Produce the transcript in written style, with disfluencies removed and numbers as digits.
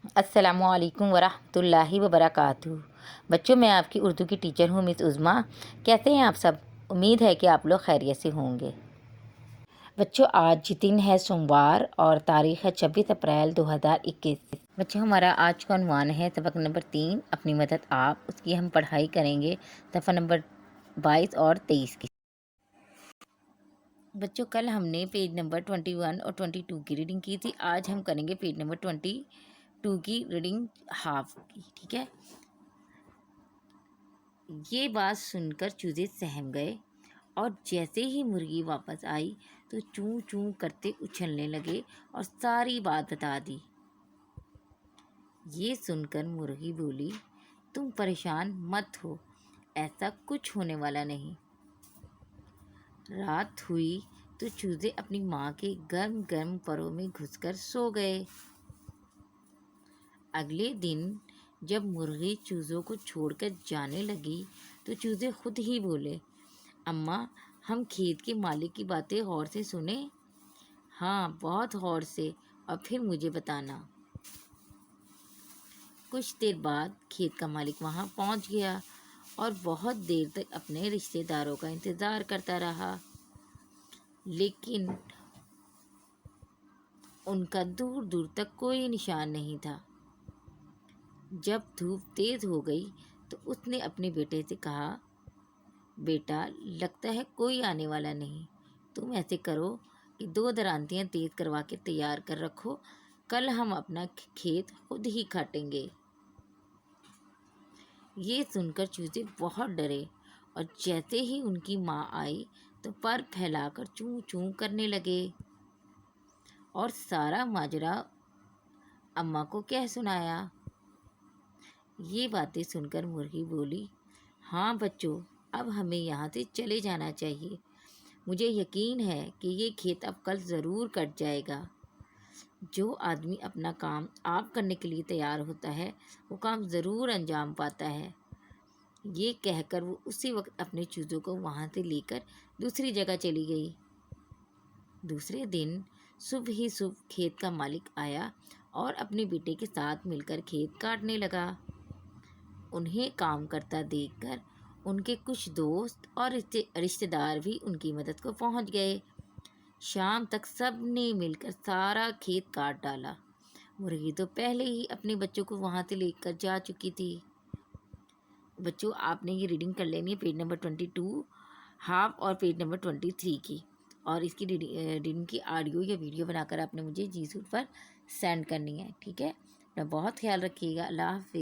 السلام علیکم ورحمۃ اللہ وبرکاتہ۔ بچوں، میں آپ کی اردو کی ٹیچر ہوں مس عظمیٰ۔ کیسے ہیں آپ سب؟ امید ہے کہ آپ لوگ خیریت سے ہوں گے۔ بچوں، آج دن ہے سوموار اور تاریخ ہے 26 اپریل 2021۔ بچوں، ہمارا آج کا عنوان ہے سبق نمبر 3 اپنی مدد آپ۔ اس کی ہم پڑھائی کریں گے صفحہ نمبر 22 اور 23 کی۔ بچوں، کل ہم نے پیج نمبر 21 اور 22 کی ریڈنگ کی تھی۔ آج ہم کریں گے پیج نمبر 22 کی ریڈنگ ہاف کی، ٹھیک ہے۔ یہ بات سن کر چوزے سہم گئے اور جیسے ہی مرغی واپس آئی تو چوں چوں کرتے اچھلنے لگے اور ساری بات بتا دی۔ یہ سن کر مرغی بولی، تم پریشان مت ہو، ایسا کچھ ہونے والا نہیں۔ رات ہوئی تو چوزے اپنی ماں کے گرم گرم پروں میں گھس کر سو گئے۔ اگلے دن جب مرغی چوزوں کو چھوڑ کر جانے لگی تو چوزے خود ہی بولے، اماں، ہم کھیت کے مالک کی باتیں غور سے سنیں؟ ہاں، بہت غور سے، اور پھر مجھے بتانا۔ کچھ دیر بعد کھیت کا مالک وہاں پہنچ گیا اور بہت دیر تک اپنے رشتے داروں کا انتظار کرتا رہا، لیکن ان کا دور دور تک کوئی نشان نہیں تھا۔ جب دھوپ تیز ہو گئی تو اس نے اپنے بیٹے سے کہا، بیٹا، لگتا ہے کوئی آنے والا نہیں۔ تم ایسے کرو کہ 2 درانتیاں تیز کروا کے تیار کر رکھو، کل ہم اپنا کھیت خود ہی کاٹیں گے۔ یہ سن کر چوزے بہت ڈرے اور جیسے ہی ان کی ماں آئی تو پر پھیلا کر چوں چوں کرنے لگے اور سارا ماجرا اماں کو کہہ سنایا۔ یہ باتیں سن کر مرغی بولی، ہاں بچوں، اب ہمیں یہاں سے چلے جانا چاہیے۔ مجھے یقین ہے کہ یہ کھیت اب کل ضرور کٹ جائے گا۔ جو آدمی اپنا کام آپ کرنے کے لیے تیار ہوتا ہے وہ کام ضرور انجام پاتا ہے۔ یہ کہہ کر وہ اسی وقت اپنے چوزوں کو وہاں سے لے کر دوسری جگہ چلی گئی۔ دوسرے دن صبح ہی صبح کھیت کا مالک آیا اور اپنے بیٹے کے ساتھ مل کر کھیت کاٹنے لگا۔ انہیں کام کرتا دیکھ کر ان کے کچھ دوست اور رشتے دار بھی ان کی مدد کو پہنچ گئے۔ شام تک سب نے مل کر سارا کھیت کاٹ ڈالا۔ مرغی تو پہلے ہی اپنے بچوں کو وہاں سے لے کر جا چکی تھی۔ بچوں، آپ نے یہ ریڈنگ کر لینی ہے پیج نمبر 22 ہاف اور پیج نمبر 23 کی، اور اس کی ریڈنگ کی آڈیو یا ویڈیو بنا کر آپ نے مجھے جی سوٹ پر سینڈ کرنی ہے، ٹھیک ہے۔ اپنا بہت خیال رکھیے گا۔ اللہ حافظ۔